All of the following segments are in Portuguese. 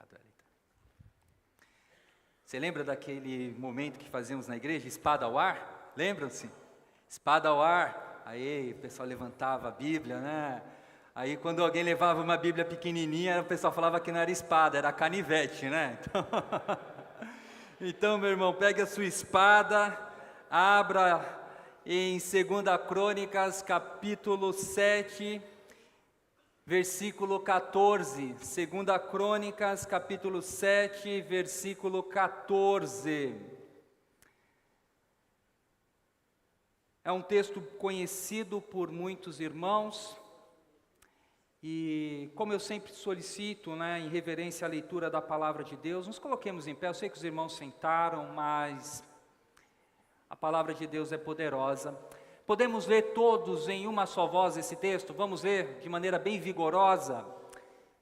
Obrigado, Elita. Você lembra daquele momento que fazíamos na igreja, espada ao ar? Lembram-se? Espada ao ar. Aí o pessoal levantava a Bíblia, né? Aí quando alguém levava uma Bíblia pequenininha, o pessoal falava que não era espada, era canivete, né? Então, meu irmão, pegue a sua espada, abra em 2 Crônicas, capítulo 7, versículo 14. 2 Crônicas, capítulo 7, versículo 14. É um texto conhecido por muitos irmãos, e como eu sempre solicito, em reverência à leitura da palavra de Deus, nos coloquemos em pé. Eu sei que os irmãos sentaram, mas a palavra de Deus é poderosa. Podemos ler todos em uma só voz esse texto? Vamos ler de maneira bem vigorosa.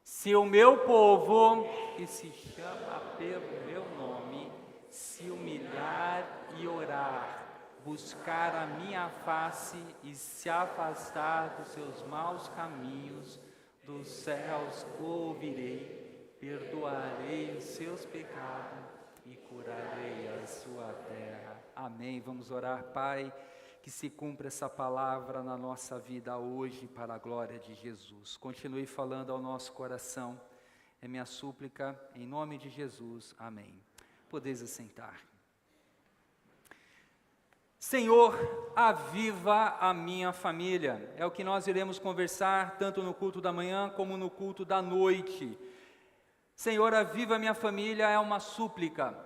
Se o meu povo, que se chama pelo meu nome, se humilhar e orar, buscar a minha face e se afastar dos seus maus caminhos, dos céus ouvirei, perdoarei os seus pecados e curarei a sua terra. Amém. Vamos orar. Pai, que se cumpra essa palavra na nossa vida hoje para a glória de Jesus. Continue falando ao nosso coração. É minha súplica em nome de Jesus. Amém. Podeis assentar. Senhor, aviva a minha família. É o que nós iremos conversar tanto no culto da manhã como no culto da noite. Senhor, aviva a minha família é uma súplica.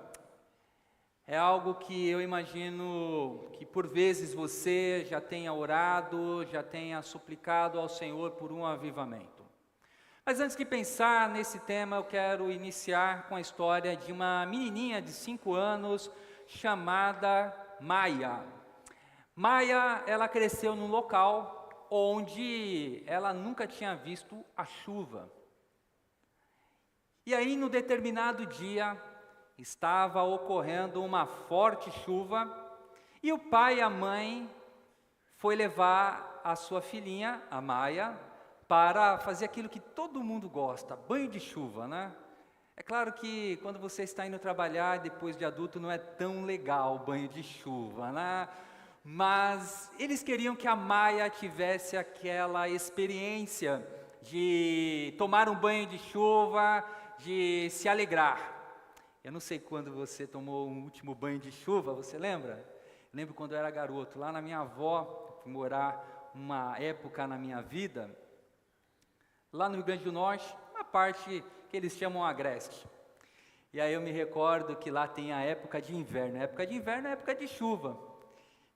É algo que eu imagino que por vezes você já tenha orado, já tenha suplicado ao Senhor por um avivamento. Mas antes de pensar nesse tema, eu quero iniciar com a história de uma menininha de 5 anos chamada Maia. Maia, ela cresceu num local onde ela nunca tinha visto a chuva. E aí, no determinado dia, estava ocorrendo uma forte chuva e o pai e a mãe foi levar a sua filhinha, a Maia, para fazer aquilo que todo mundo gosta, banho de chuva, né? É claro que quando você está indo trabalhar depois de adulto não é tão legal o banho de chuva, né? Mas eles queriam que a Maia tivesse aquela experiência de tomar um banho de chuva, de se alegrar. Eu não sei quando você tomou um último banho de chuva, você lembra? Eu lembro quando eu era garoto, lá na minha avó, fui morar uma época na minha vida, lá no Rio Grande do Norte, uma parte que eles chamam Agreste. E aí eu me recordo que lá tem a época de inverno. A época de inverno é a época de chuva.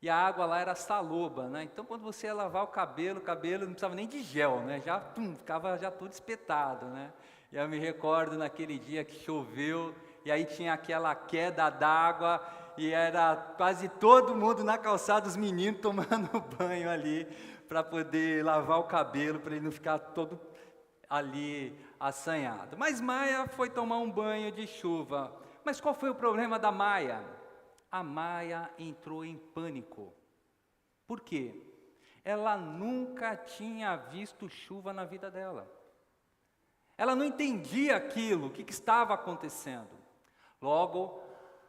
E a água lá era saloba, né? Então quando você ia lavar o cabelo não precisava nem de gel, né? Já ficava já todo espetado, né? E eu me recordo naquele dia que choveu, e aí tinha aquela queda d'água, e era quase todo mundo na calçada, os meninos tomando banho ali, para poder lavar o cabelo, para ele não ficar todo ali assanhado. Mas Maia foi tomar um banho de chuva. Mas qual foi o problema da Maia? A Maia entrou em pânico. Por quê? Ela nunca tinha visto chuva na vida dela. Ela não entendia aquilo, o que estava acontecendo. Logo,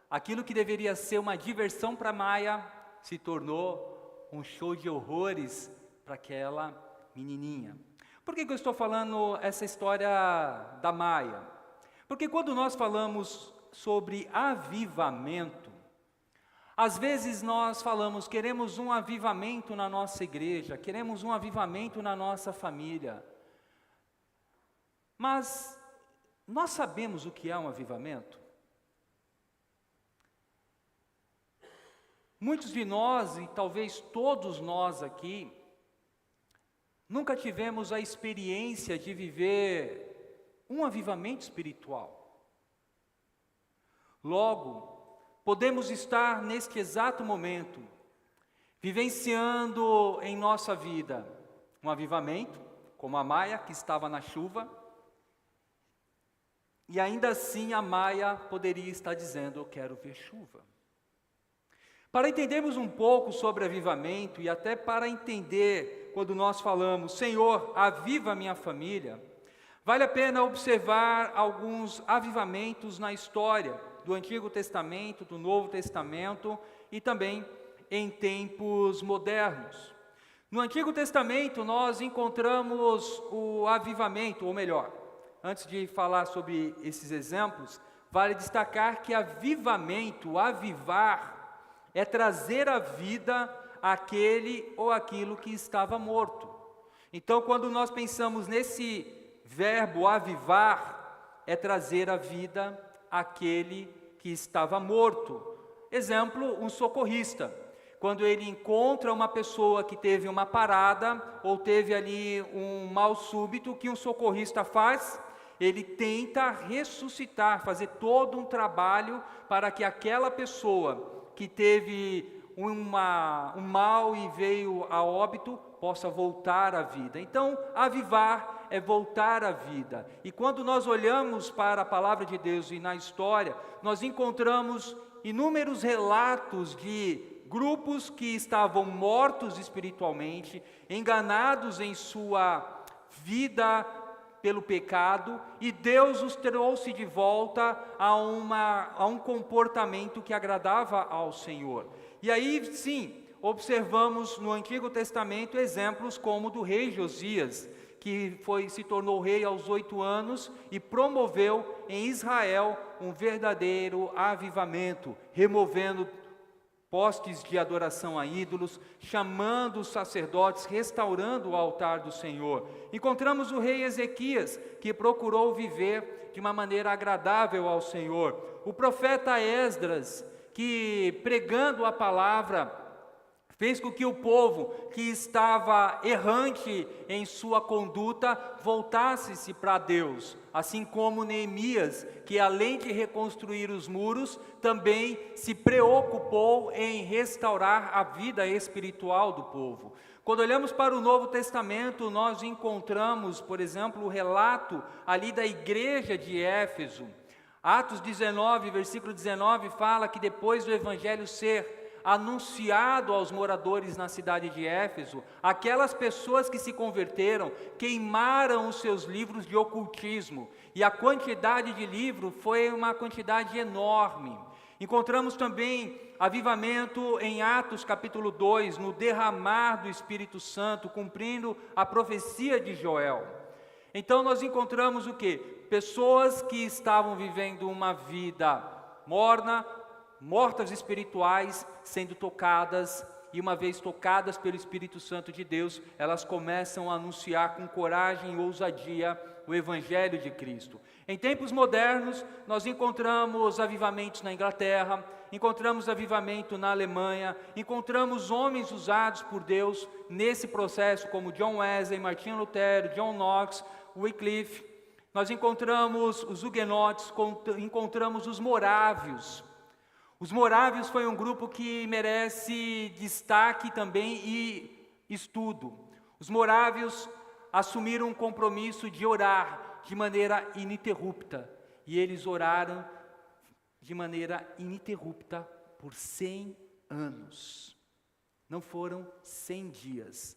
aquilo que deveria ser uma diversão para Maia se tornou um show de horrores para aquela menininha. Por que eu estou falando essa história da Maia? Porque quando nós falamos sobre avivamento, às vezes nós falamos, queremos um avivamento na nossa igreja, queremos um avivamento na nossa família. Mas nós sabemos o que é um avivamento? Muitos de nós, e talvez todos nós aqui, nunca tivemos a experiência de viver um avivamento espiritual. Logo, podemos estar neste exato momento, vivenciando em nossa vida um avivamento, como a Maia que estava na chuva, e ainda assim a Maia poderia estar dizendo, eu quero ver chuva. Para entendermos um pouco sobre avivamento e até para entender quando nós falamos, Senhor, aviva a minha família, Vale a pena observar alguns avivamentos na história do Antigo Testamento, do Novo Testamento e também em tempos modernos. No Antigo Testamento nós encontramos o avivamento, ou melhor, antes de falar sobre esses exemplos, vale destacar que avivamento, avivar, é trazer à vida aquele ou aquilo que estava morto. Então, quando nós pensamos nesse verbo avivar, é trazer à vida aquele que estava morto. Exemplo, um socorrista. Quando ele encontra uma pessoa que teve uma parada ou teve ali um mal súbito, o que um socorrista faz? Ele tenta ressuscitar, fazer todo um trabalho para que aquela pessoa que teve um mal e veio a óbito, possa voltar à vida. Então, avivar é voltar à vida. E quando nós olhamos para a palavra de Deus e na história, nós encontramos inúmeros relatos de grupos que estavam mortos espiritualmente, enganados em sua vida pelo pecado, e Deus os trouxe de volta a um comportamento que agradava ao Senhor. E aí, sim, observamos no Antigo Testamento exemplos como do rei Josias, que se tornou rei aos 8 anos e promoveu em Israel um verdadeiro avivamento, removendo postes de adoração a ídolos, chamando os sacerdotes, restaurando o altar do Senhor. Encontramos o rei Ezequias, que procurou viver de uma maneira agradável ao Senhor. O profeta Esdras, que pregando a palavra, fez com que o povo que estava errante em sua conduta voltasse-se para Deus, assim como Neemias, que além de reconstruir os muros, também se preocupou em restaurar a vida espiritual do povo. Quando olhamos para o Novo Testamento, nós encontramos, por exemplo, o relato ali da igreja de Éfeso. Atos 19, versículo 19, fala que depois do evangelho ser anunciado aos moradores na cidade de Éfeso, aquelas pessoas que se converteram queimaram os seus livros de ocultismo, e a quantidade de livro foi uma quantidade enorme. Encontramos também avivamento em Atos capítulo 2, no derramar do Espírito Santo, cumprindo a profecia de Joel. Então nós encontramos o quê? Pessoas que estavam vivendo uma vida morna, mortas espirituais, sendo tocadas, e uma vez tocadas pelo Espírito Santo de Deus, elas começam a anunciar com coragem e ousadia o Evangelho de Cristo. Em tempos modernos, nós encontramos avivamentos na Inglaterra, encontramos avivamento na Alemanha, encontramos homens usados por Deus nesse processo, como John Wesley, Martinho Lutero, John Knox, Wycliffe. Nós encontramos os huguenotes, encontramos os morávios. Os morávios foi um grupo que merece destaque também e estudo. Os morávios assumiram um compromisso de orar de maneira ininterrupta. E eles oraram de maneira ininterrupta por 100 anos. Não foram 100 dias.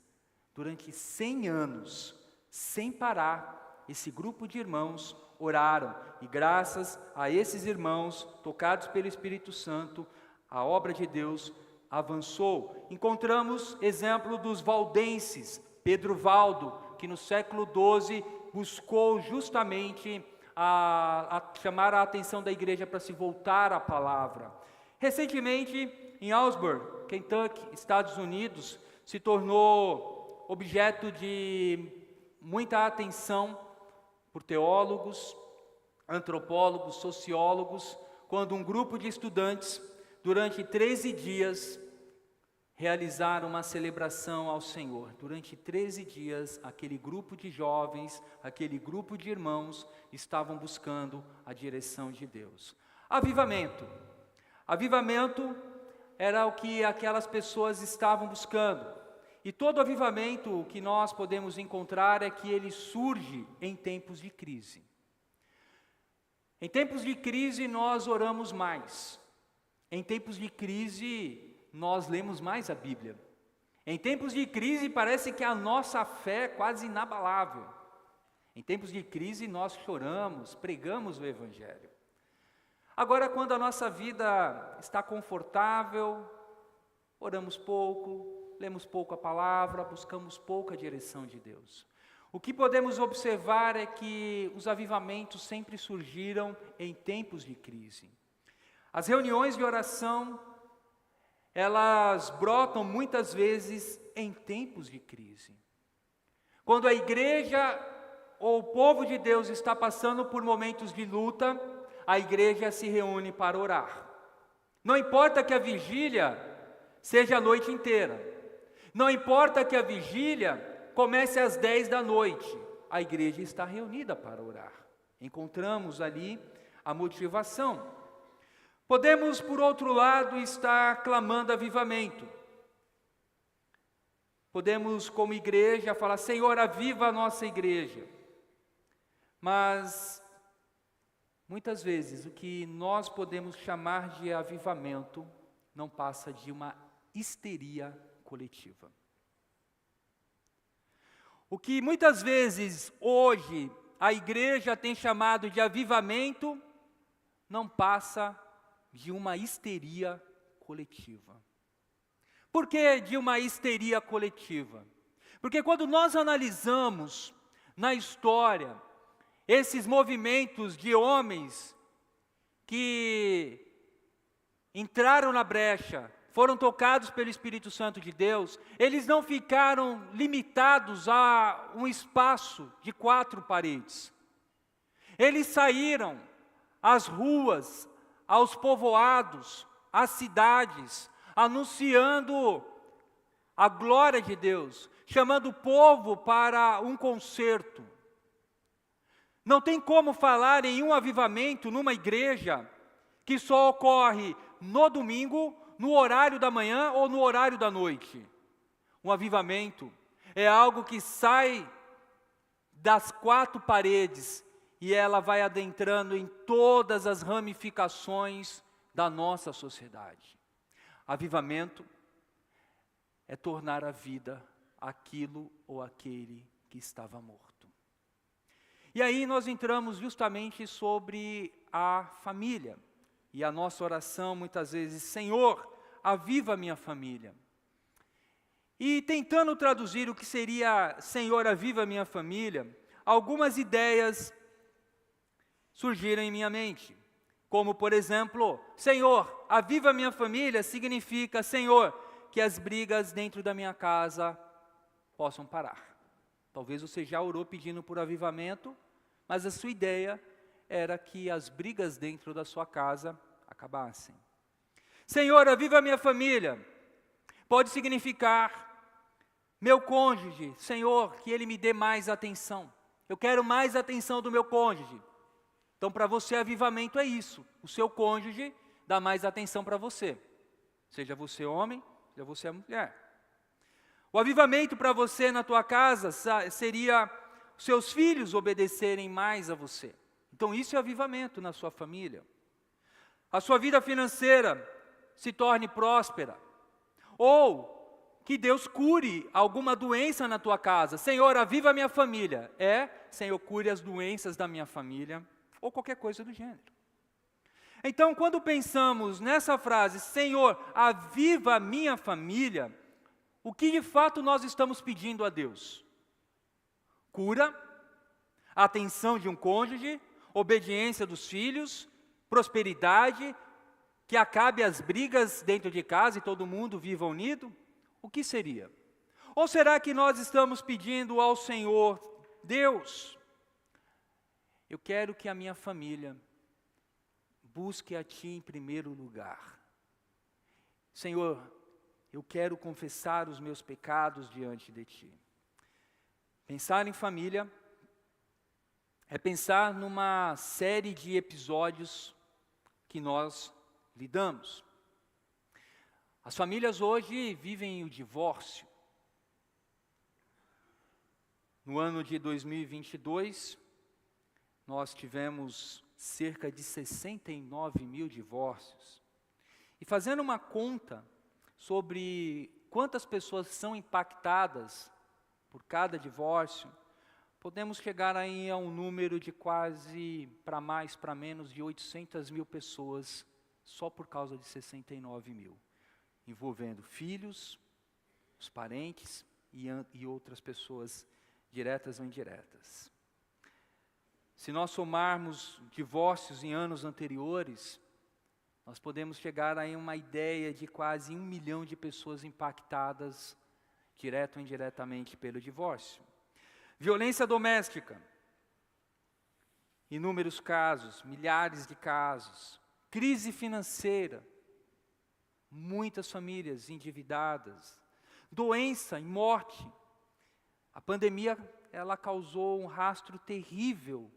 Durante 100 anos, sem parar, esse grupo de irmãos oraram, e graças a esses irmãos, tocados pelo Espírito Santo, a obra de Deus avançou. Encontramos exemplo dos valdenses, Pedro Valdo, que no século XII buscou justamente chamar a atenção da igreja para se voltar à palavra. Recentemente, em Augsburg, Kentucky, Estados Unidos, se tornou objeto de muita atenção por teólogos, antropólogos, sociólogos, quando um grupo de estudantes, durante 13 dias, realizaram uma celebração ao Senhor. Durante 13 dias, aquele grupo de jovens, aquele grupo de irmãos, estavam buscando a direção de Deus. Avivamento. Avivamento era o que aquelas pessoas estavam buscando. E todo avivamento que nós podemos encontrar é que ele surge em tempos de crise. Em tempos de crise nós oramos mais. Em tempos de crise nós lemos mais a Bíblia. Em tempos de crise parece que a nossa fé é quase inabalável. Em tempos de crise nós choramos, pregamos o Evangelho. Agora, quando a nossa vida está confortável, oramos pouco, lemos pouco a palavra, buscamos pouca direção de Deus. O que podemos observar é que os avivamentos sempre surgiram em tempos de crise. As reuniões de oração, elas brotam muitas vezes em tempos de crise. Quando a igreja ou o povo de Deus está passando por momentos de luta, a igreja se reúne para orar. Não importa que a vigília seja a noite inteira. Não importa que a vigília comece às 10 da noite. A igreja está reunida para orar. Encontramos ali a motivação. Podemos, por outro lado, estar clamando avivamento. Podemos, como igreja, falar: Senhor, aviva a nossa igreja. Mas muitas vezes o que nós podemos chamar de avivamento não passa de uma histeria coletiva. O que muitas vezes hoje a igreja tem chamado de avivamento não passa de uma histeria coletiva. Por que de uma histeria coletiva? Porque quando nós analisamos na história esses movimentos de homens que entraram na brecha, foram tocados pelo Espírito Santo de Deus, eles não ficaram limitados a um espaço de 4 paredes. Eles saíram às ruas, aos povoados, às cidades, anunciando a glória de Deus, chamando o povo para um concerto. Não tem como falar em um avivamento numa igreja que só ocorre no domingo, no horário da manhã ou no horário da noite. Um avivamento é algo que sai das 4 paredes e ela vai adentrando em todas as ramificações da nossa sociedade. Avivamento é tornar a vida aquilo ou aquele que estava morto. E aí nós entramos justamente sobre a família. E a nossa oração muitas vezes: Senhor, aviva a minha família. E tentando traduzir o que seria Senhor, aviva a minha família, algumas ideias surgiram em minha mente. Como, por exemplo, Senhor, aviva a minha família significa: Senhor, que as brigas dentro da minha casa possam parar. Talvez você já orou pedindo por avivamento, mas a sua ideia era que as brigas dentro da sua casa acabassem. Senhor, aviva a minha família. Pode significar meu cônjuge. Senhor, que ele me dê mais atenção. Eu quero mais atenção do meu cônjuge. Então, para você, avivamento é isso. O seu cônjuge dá mais atenção para você. Seja você homem, seja você mulher. O avivamento para você na tua casa seria seus filhos obedecerem mais a você. Então isso é avivamento na sua família. A sua vida financeira se torne próspera. Ou que Deus cure alguma doença na tua casa. Senhor, aviva a minha família. Senhor, cure as doenças da minha família. Ou qualquer coisa do gênero. Então, quando pensamos nessa frase, Senhor, aviva a minha família, o que de fato nós estamos pedindo a Deus? Cura, atenção de um cônjuge, obediência dos filhos, prosperidade, que acabe as brigas dentro de casa e todo mundo viva unido? O que seria? Ou será que nós estamos pedindo ao Senhor, Deus, eu quero que a minha família busque a Ti em primeiro lugar. Senhor, eu quero confessar os meus pecados diante de Ti. Pensar em família é pensar numa série de episódios que nós lidamos. As famílias hoje vivem o divórcio. No ano de 2022, nós tivemos cerca de 69 mil divórcios. E fazendo uma conta sobre quantas pessoas são impactadas por cada divórcio, podemos chegar aí a um número de quase, para mais, para menos, de 800 mil pessoas, só por causa de 69 mil, envolvendo filhos, os parentes e outras pessoas diretas ou indiretas. Se nós somarmos divórcios em anos anteriores, nós podemos chegar a uma ideia de quase 1 milhão de pessoas impactadas, direto ou indiretamente, pelo divórcio. Violência doméstica, inúmeros casos, milhares de casos. Crise financeira, muitas famílias endividadas. Doença e morte. A pandemia, ela causou um rastro terrível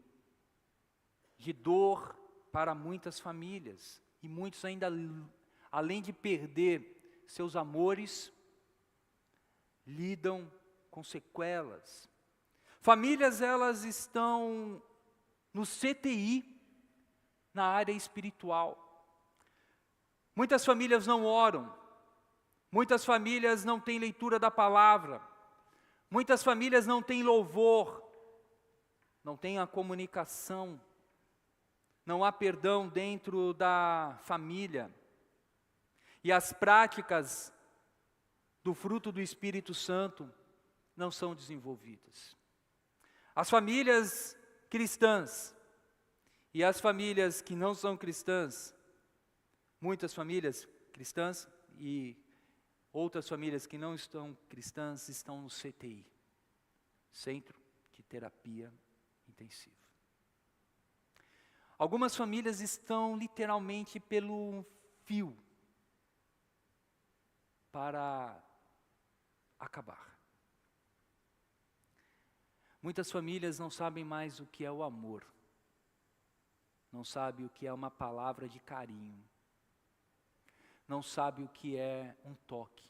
de dor para muitas famílias. E muitos ainda, além de perder seus amores, lidam com sequelas. Famílias, elas estão no CTI, na área espiritual. Muitas famílias não oram. Muitas famílias não têm leitura da palavra. Muitas famílias não têm louvor. Não têm a comunicação. Não há perdão dentro da família. E as práticas do fruto do Espírito Santo não são desenvolvidas. As famílias cristãs e as famílias que não são cristãs, muitas famílias cristãs e outras famílias que não estão cristãs estão no CTI, Centro de Terapia Intensiva. Algumas famílias estão literalmente pelo fio para acabar. Muitas famílias não sabem mais o que é o amor. Não sabem o que é uma palavra de carinho. Não sabem o que é um toque.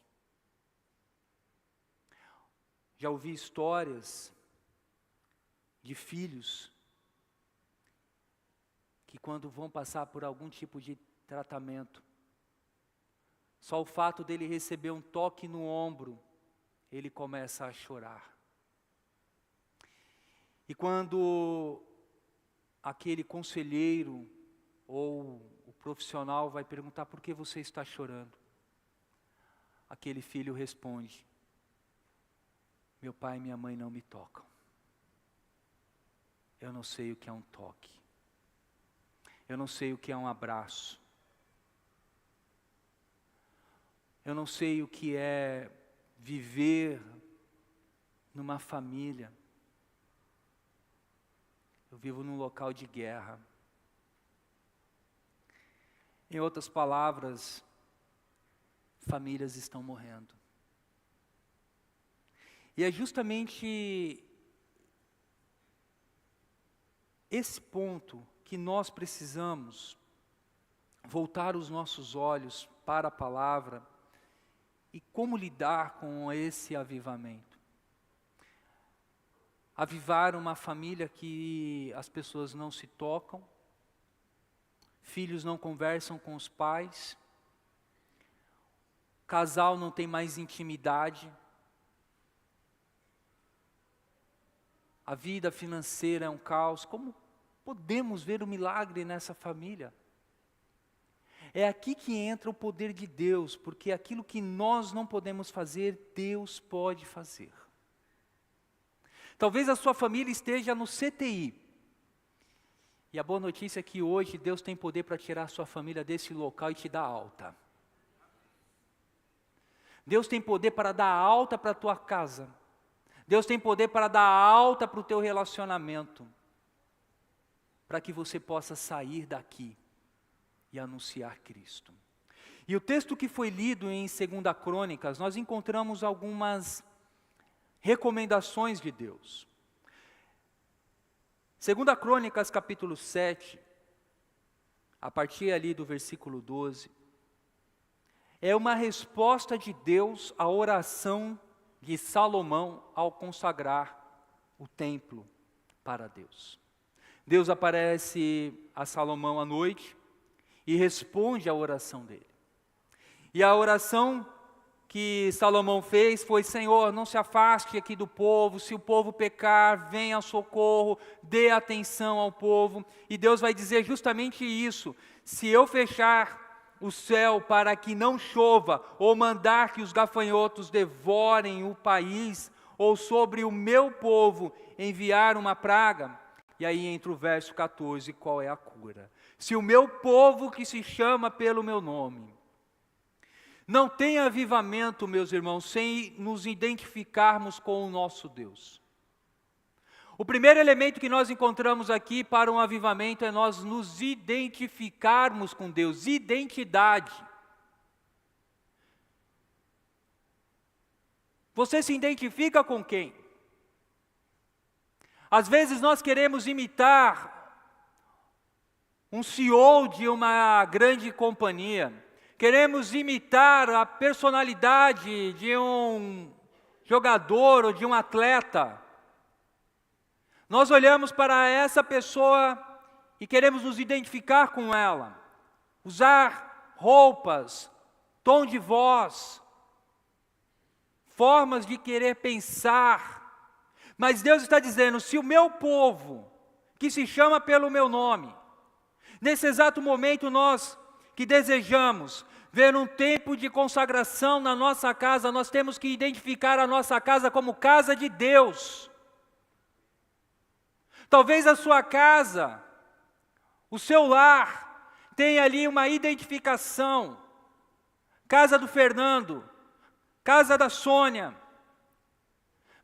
Já ouvi histórias de filhos que quando vão passar por algum tipo de tratamento, só o fato dele receber um toque no ombro, ele começa a chorar. E quando aquele conselheiro ou o profissional vai perguntar: por que você está chorando? Aquele filho responde: meu pai e minha mãe não me tocam. Eu não sei o que é um toque. Eu não sei o que é um abraço. Eu não sei o que é viver numa família. Eu vivo num local de guerra. Em outras palavras, famílias estão morrendo. E é justamente esse ponto que nós precisamos voltar os nossos olhos para a palavra e como lidar com esse avivamento. Avivar uma família que as pessoas não se tocam, filhos não conversam com os pais, casal não tem mais intimidade, a vida financeira é um caos. Como podemos ver o milagre nessa família? É aqui que entra o poder de Deus, porque aquilo que nós não podemos fazer, Deus pode fazer. Talvez a sua família esteja no CTI. E a boa notícia é que hoje Deus tem poder para tirar a sua família desse local e te dar alta. Deus tem poder para dar alta para a tua casa. Deus tem poder para dar alta para o teu relacionamento. Para que você possa sair daqui e anunciar Cristo. E o texto que foi lido em 2 Crônicas, nós encontramos algumas recomendações de Deus. 2 Crônicas capítulo 7, a partir ali do versículo 12, é uma resposta de Deus à oração de Salomão ao consagrar o templo para Deus. Deus aparece a Salomão à noite e responde à oração dele. E a oração que Salomão fez foi: Senhor, não se afaste aqui do povo, se o povo pecar, venha ao socorro, dê atenção ao povo. E Deus vai dizer justamente isso: se eu fechar o céu para que não chova, ou mandar que os gafanhotos devorem o país, ou sobre o meu povo enviar uma praga. E aí entra o verso 14, qual é a cura? Se o meu povo que se chama pelo meu nome não tem avivamento, meus irmãos, sem nos identificarmos com o nosso Deus. O primeiro elemento que nós encontramos aqui para um avivamento é nós nos identificarmos com Deus, identidade. Você se identifica com quem? Às vezes nós queremos imitar um CEO de uma grande companhia. Queremos imitar a personalidade de um jogador ou de um atleta. Nós olhamos para essa pessoa e queremos nos identificar com ela. Usar roupas, tom de voz, formas de querer pensar. Mas Deus está dizendo: se o meu povo, que se chama pelo meu nome, nesse exato momento nós que desejamos ver um tempo de consagração na nossa casa, nós temos que identificar a nossa casa como casa de Deus. Talvez a sua casa, o seu lar, tenha ali uma identificação. Casa do Fernando, casa da Sônia.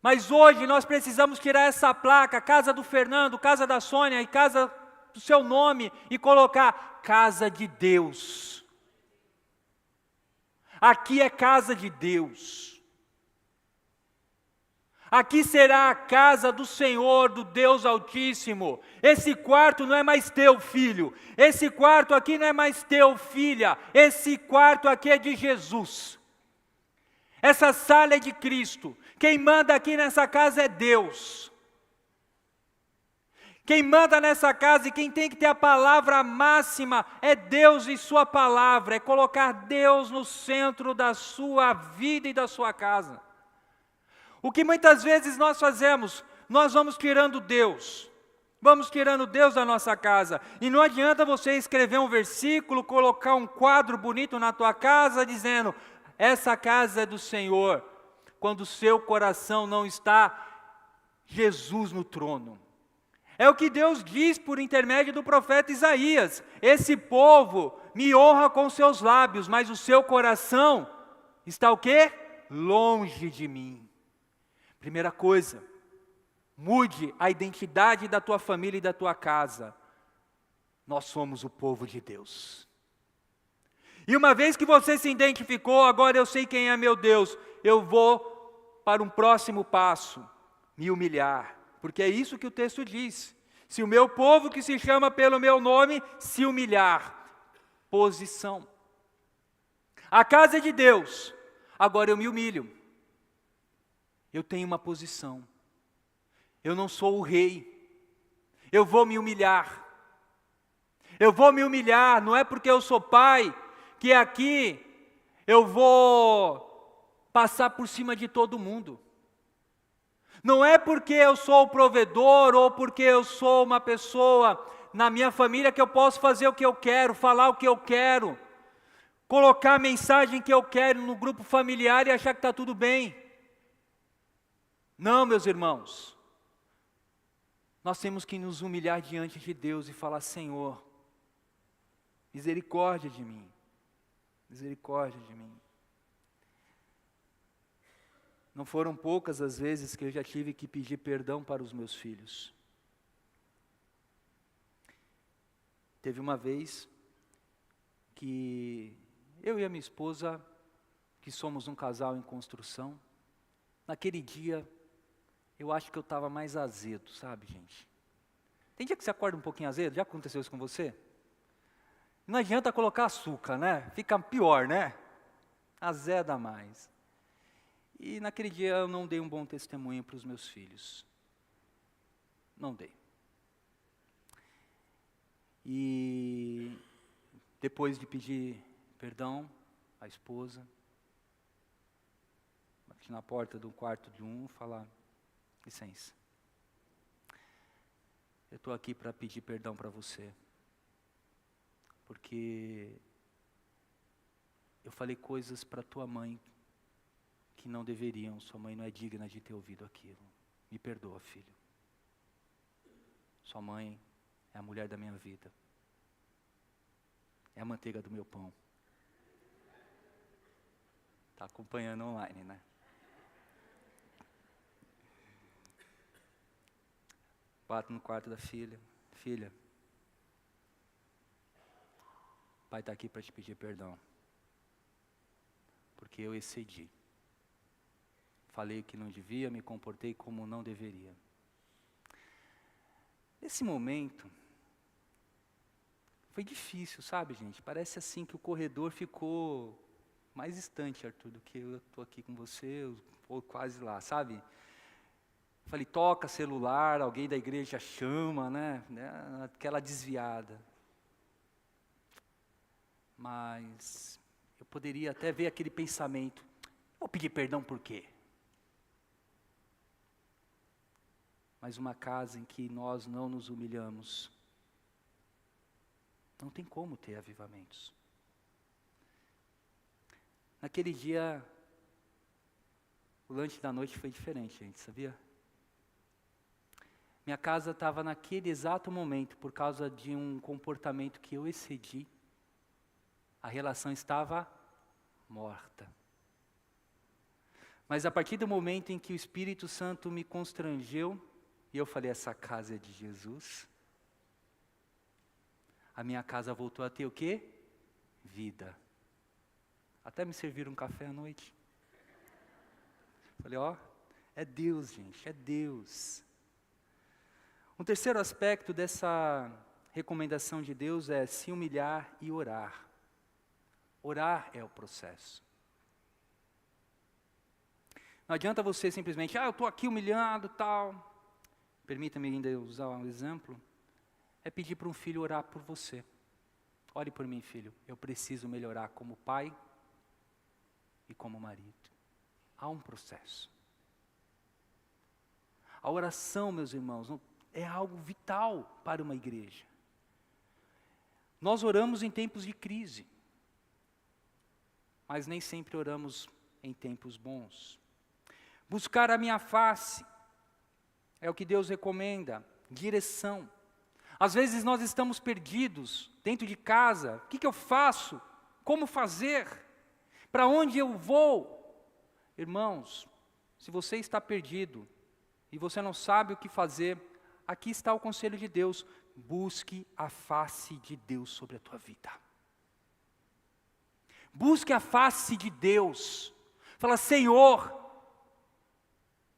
Mas hoje nós precisamos tirar essa placa, casa do Fernando, casa da Sônia e casa do seu nome, e colocar casa de Deus. Aqui é casa de Deus. Aqui será a casa do Senhor, do Deus Altíssimo. Esse quarto não é mais teu, filho. Esse quarto aqui não é mais teu, filha. Esse quarto aqui é de Jesus. Essa sala é de Cristo. Quem manda aqui nessa casa é Deus. Quem manda nessa casa e quem tem que ter a palavra máxima é Deus e sua palavra. É colocar Deus no centro da sua vida e da sua casa. O que muitas vezes nós fazemos, nós vamos tirando Deus. Vamos tirando Deus da nossa casa. E não adianta você escrever um versículo, colocar um quadro bonito na tua casa, dizendo: essa casa é do Senhor, quando o seu coração não está Jesus no trono. É o que Deus diz por intermédio do profeta Isaías: esse povo me honra com seus lábios, mas o seu coração está o quê? Longe de mim. Primeira coisa, mude a identidade da tua família e da tua casa. Nós somos o povo de Deus. E uma vez que você se identificou, agora eu sei quem é meu Deus, eu vou para um próximo passo, me humilhar. Porque é isso que o texto diz: se o meu povo que se chama pelo meu nome se humilhar. Posição. A casa é de Deus, agora eu me humilho. Eu tenho uma posição. Eu não sou o rei. Eu vou me humilhar. Eu vou me humilhar, não é porque eu sou pai, que aqui eu vou passar por cima de todo mundo. Não é porque eu sou o provedor ou porque eu sou uma pessoa na minha família que eu posso fazer o que eu quero, falar o que eu quero, colocar a mensagem que eu quero no grupo familiar e achar que está tudo bem. Não, meus irmãos. Nós temos que nos humilhar diante de Deus e falar: Senhor, misericórdia de mim, misericórdia de mim. Não foram poucas as vezes que eu já tive que pedir perdão para os meus filhos. Teve uma vez que eu e a minha esposa, que somos um casal em construção, naquele dia, eu acho que eu estava mais azedo, sabe, gente? Tem dia que você acorda um pouquinho azedo? Já aconteceu isso com você? Não adianta colocar açúcar, né? Fica pior, né? Azeda mais. E naquele dia eu não dei um bom testemunho para os meus filhos. Não dei. E depois de pedir perdão à esposa, na porta do quarto de um, falar: licença, eu estou aqui para pedir perdão para você, porque eu falei coisas para tua mãe que não deveriam, sua mãe não é digna de ter ouvido aquilo. Me perdoa, filho. Sua mãe é a mulher da minha vida. É a manteiga do meu pão. Está acompanhando online, né? Bato no quarto da filha. Filha, o pai está aqui para te pedir perdão. Porque eu excedi. Falei o que não devia, me comportei como não deveria. Nesse momento, foi difícil, sabe, gente? Parece assim que o corredor ficou mais distante, Arthur, do que eu estou aqui com você, ou quase lá, sabe? Falei, toca celular, alguém da igreja chama, né? Aquela desviada. Mas eu poderia até ver aquele pensamento: vou pedir perdão por quê? Mas uma casa em que nós não nos humilhamos, não tem como ter avivamentos. Naquele dia, o lanche da noite foi diferente, gente, sabia? Minha casa estava naquele exato momento, por causa de um comportamento que eu excedi, a relação estava morta. Mas a partir do momento em que o Espírito Santo me constrangeu, e eu falei: essa casa é de Jesus, a minha casa voltou a ter o quê? Vida. Até me serviram um café à noite. Falei: ó, é Deus, gente, é Deus. Um terceiro aspecto dessa recomendação de Deus é se humilhar e orar. Orar é o processo. Não adianta você simplesmente: eu estou aqui humilhado, tal. Permita-me ainda usar um exemplo. É pedir para um filho orar por você. Ore por mim, filho. Eu preciso melhorar como pai e como marido. Há um processo. A oração, meus irmãos, é algo vital para uma igreja. Nós oramos em tempos de crise, mas nem sempre oramos em tempos bons. Buscar a minha face é o que Deus recomenda, direção. Às vezes nós estamos perdidos dentro de casa. O que eu faço? Como fazer? Para onde eu vou? Irmãos, se você está perdido e você não sabe o que fazer, aqui está o conselho de Deus: busque a face de Deus sobre a tua vida. Busque a face de Deus. Fala: Senhor,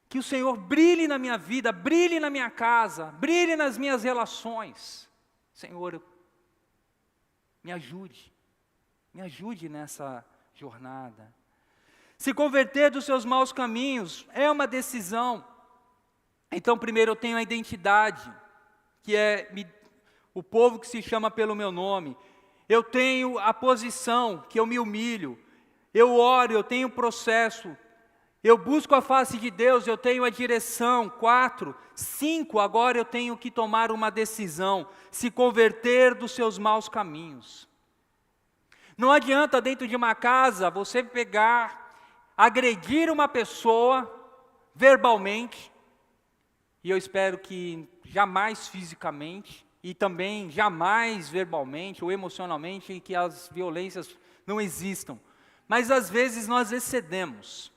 que o Senhor brilhe na minha vida, brilhe na minha casa, brilhe nas minhas relações. Senhor, me ajude nessa jornada. Se converter dos seus maus caminhos é uma decisão. Então, primeiro eu tenho a identidade, que é o povo que se chama pelo meu nome. Eu tenho a posição, que eu me humilho. Eu oro, eu tenho o processo. Eu busco a face de Deus, eu tenho a direção. 4, 5, agora eu tenho que tomar uma decisão. Se converter dos seus maus caminhos. Não adianta dentro de uma casa você pegar, agredir uma pessoa verbalmente, e eu espero que jamais fisicamente, e também jamais verbalmente ou emocionalmente, que as violências não existam. Mas às vezes nós excedemos.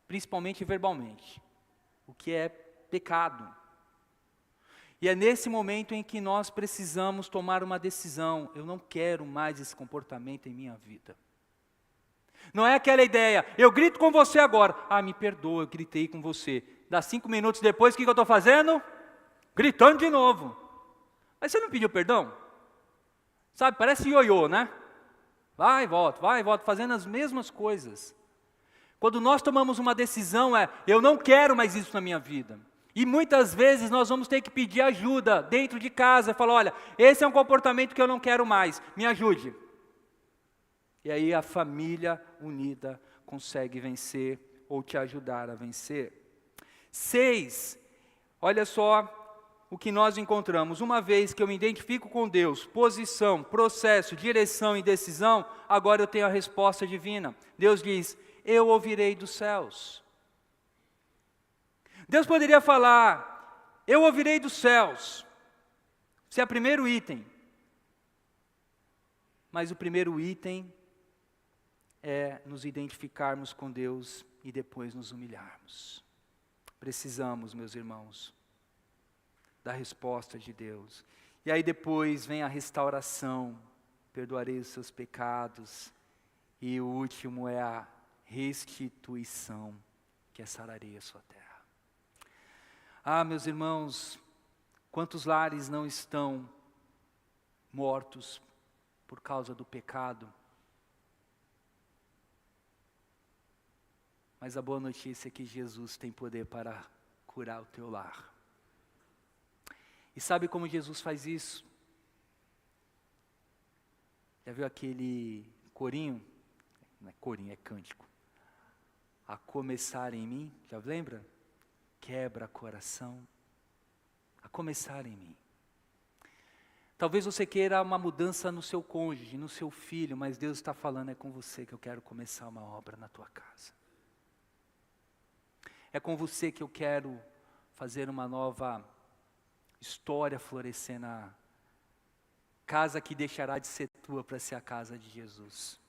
Principalmente verbalmente, o que é pecado. E é nesse momento em que nós precisamos tomar uma decisão: eu não quero mais esse comportamento em minha vida. Não é aquela ideia: eu grito com você agora, me perdoa, eu gritei com você. Dá 5 minutos depois, o que eu estou fazendo? Gritando de novo. Mas você não pediu perdão? Sabe, parece ioiô, né? Vai e volta, fazendo as mesmas coisas. Quando nós tomamos uma decisão eu não quero mais isso na minha vida. E muitas vezes nós vamos ter que pedir ajuda dentro de casa. Falar: olha, esse é um comportamento que eu não quero mais, me ajude. E aí a família unida consegue vencer ou te ajudar a vencer. 6, olha só o que nós encontramos. Uma vez que eu me identifico com Deus, posição, processo, direção e decisão, agora eu tenho a resposta divina. Deus diz, eu ouvirei dos céus. Deus poderia falar, eu ouvirei dos céus. Esse é o primeiro item. Mas o primeiro item é nos identificarmos com Deus e depois nos humilharmos. Precisamos, meus irmãos, da resposta de Deus. E aí depois vem a restauração, perdoarei os seus pecados. E o último é a restituição, que é sararei a sua terra. Ah, meus irmãos, quantos lares não estão mortos por causa do pecado? Mas a boa notícia é que Jesus tem poder para curar o teu lar. E sabe como Jesus faz isso? Já viu aquele corinho? Não é corinho, é cântico. A começar em mim, já lembra? Quebra coração. A começar em mim. Talvez você queira uma mudança no seu cônjuge, no seu filho, mas Deus está falando, é com você que eu quero começar uma obra na tua casa. É com você que eu quero fazer uma nova história florescer na casa que deixará de ser tua para ser a casa de Jesus.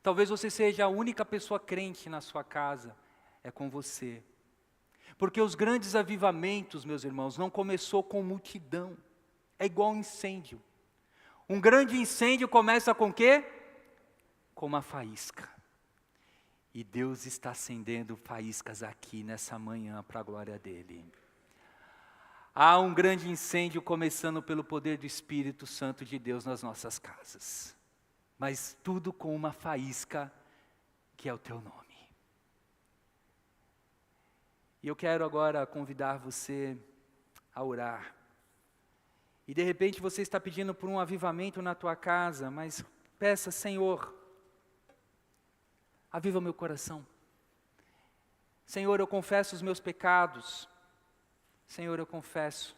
Talvez você seja a única pessoa crente na sua casa, é com você. Porque os grandes avivamentos, meus irmãos, não começou com multidão. É igual um incêndio. Um grande incêndio começa com o quê? Com uma faísca. E Deus está acendendo faíscas aqui nessa manhã para a glória dEle. Há um grande incêndio começando pelo poder do Espírito Santo de Deus nas nossas casas. Mas tudo com uma faísca que é o teu nome. E eu quero agora convidar você a orar. E de repente você está pedindo por um avivamento na tua casa, mas peça, Senhor, aviva meu coração. Senhor, eu confesso os meus pecados. Senhor, eu confesso.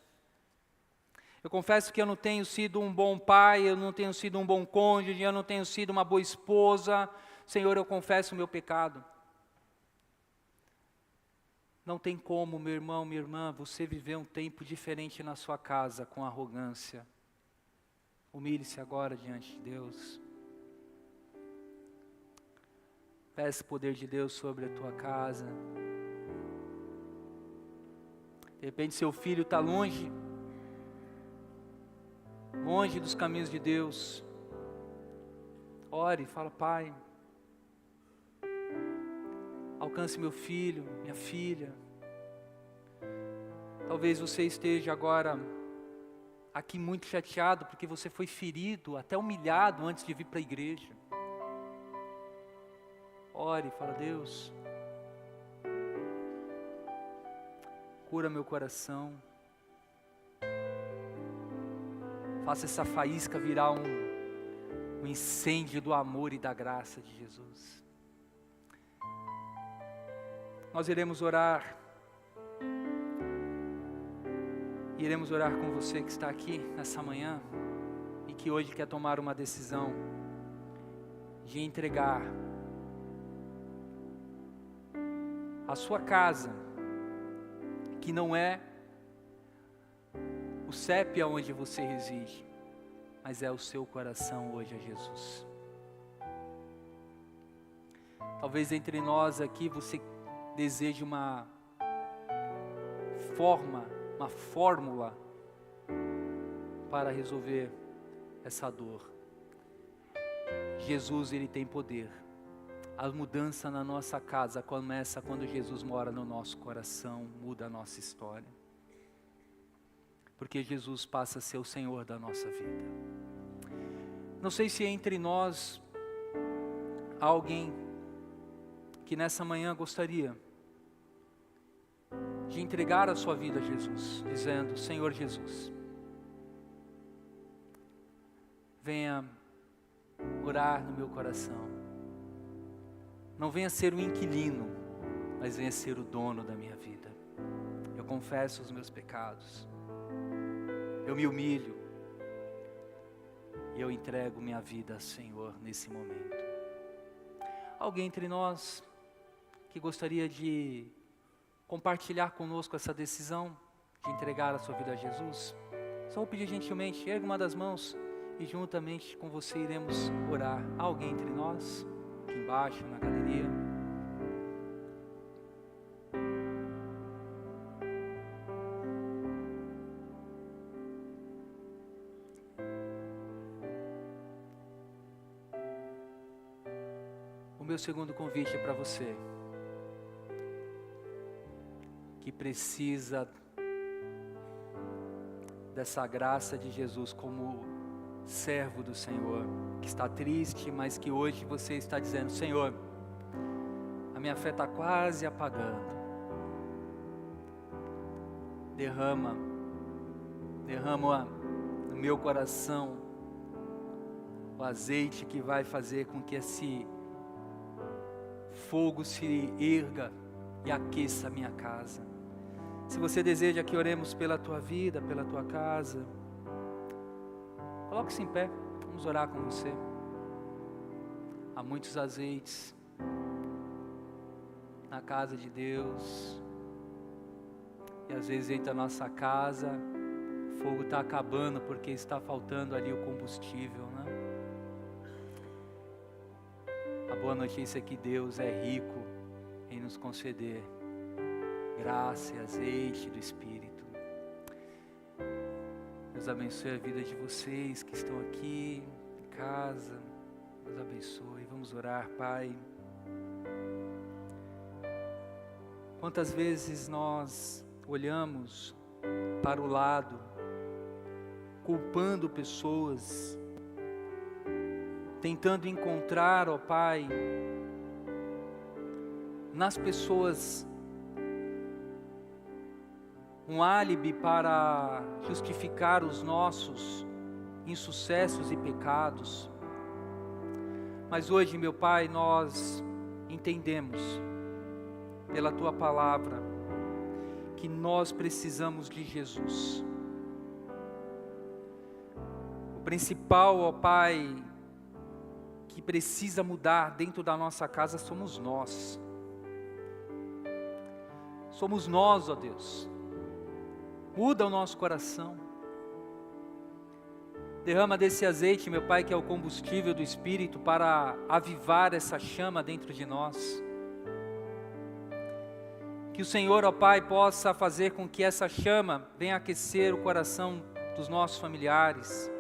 Eu confesso que eu não tenho sido um bom pai, eu não tenho sido um bom cônjuge, eu não tenho sido uma boa esposa. Senhor, eu confesso o meu pecado. Não tem como, meu irmão, minha irmã, você viver um tempo diferente na sua casa com arrogância. Humilhe-se agora diante de Deus. Peça o poder de Deus sobre a tua casa. De repente seu filho está longe dos caminhos de Deus. Ore, fala, Pai, alcance meu filho, minha filha. Talvez você esteja agora aqui muito chateado porque você foi ferido, até humilhado antes de vir para a igreja. Ore, fala, Deus, cura meu coração. Faça essa faísca virar um incêndio do amor e da graça de Jesus. Nós iremos orar. Iremos orar com você que está aqui nessa manhã e que hoje quer tomar uma decisão de entregar a sua casa, que não é o CEP onde você reside, mas é o seu coração hoje a Jesus. Talvez entre nós aqui você deseje uma fórmula para resolver essa dor. Jesus, Ele tem poder. A mudança na nossa casa começa quando Jesus mora no nosso coração, muda a nossa história. Porque Jesus passa a ser o Senhor da nossa vida. Não sei se entre nós há alguém que nessa manhã gostaria de entregar a sua vida a Jesus, dizendo, Senhor Jesus, venha orar no meu coração. não venha ser o inquilino, mas venha ser o dono da minha vida. Eu confesso os meus pecados, eu me humilho, e eu entrego minha vida, Senhor, nesse momento. Alguém entre nós que gostaria de compartilhar conosco essa decisão de entregar a sua vida a Jesus? Só vou pedir gentilmente, erga uma das mãos e juntamente com você iremos orar. Há alguém entre nós, aqui embaixo, na galeria? O meu segundo convite é para você que precisa dessa graça de Jesus como servo do Senhor, que está triste, mas que hoje você está dizendo: Senhor, a minha fé está quase apagando. Derrama no meu coração o azeite que vai fazer com que esse fogo se erga e aqueça a minha casa. Se você deseja que oremos pela tua vida, pela tua casa, coloque-se em pé, vamos orar com você. Há muitos azeites na casa de Deus, e às vezes entra na nossa casa, o fogo está acabando porque está faltando ali o combustível, né? A boa notícia é que Deus é rico em nos conceder graça e azeite do Espírito. Deus abençoe a vida de vocês que estão aqui em casa. Deus abençoe. Vamos orar, Pai. Quantas vezes nós olhamos para o lado, culpando pessoas, tentando encontrar, ó Pai, nas pessoas um álibi para justificar os nossos insucessos e pecados. Mas hoje, meu Pai, nós entendemos pela Tua palavra que nós precisamos de Jesus. O principal, ó Pai, que precisa mudar dentro da nossa casa somos nós. Somos nós, ó Deus. Muda o nosso coração. Derrama desse azeite, meu Pai, que é o combustível do Espírito, para avivar essa chama dentro de nós. Que o Senhor, ó Pai, possa fazer com que essa chama venha aquecer o coração dos nossos familiares.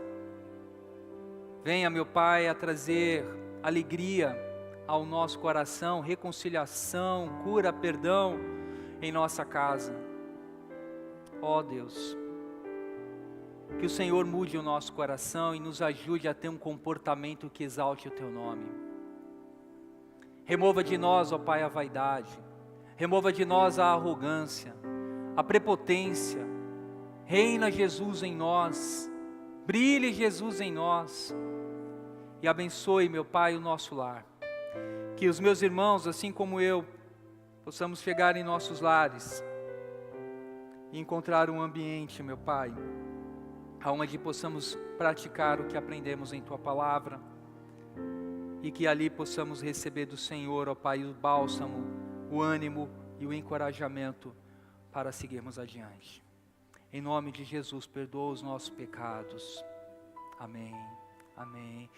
Venha, meu Pai, a trazer alegria ao nosso coração, reconciliação, cura, perdão em nossa casa. Ó Deus, que o Senhor mude o nosso coração e nos ajude a ter um comportamento que exalte o Teu nome. Remova de nós, ó Pai, a vaidade. Remova de nós a arrogância, a prepotência. Reina Jesus em nós. Brilhe Jesus em nós. E abençoe, meu Pai, o nosso lar. Que os meus irmãos, assim como eu, possamos chegar em nossos lares e encontrar um ambiente, meu Pai, onde possamos praticar o que aprendemos em Tua palavra, e que ali possamos receber do Senhor, ó Pai, o bálsamo, o ânimo e o encorajamento para seguirmos adiante. Em nome de Jesus, perdoa os nossos pecados. Amém. Amém.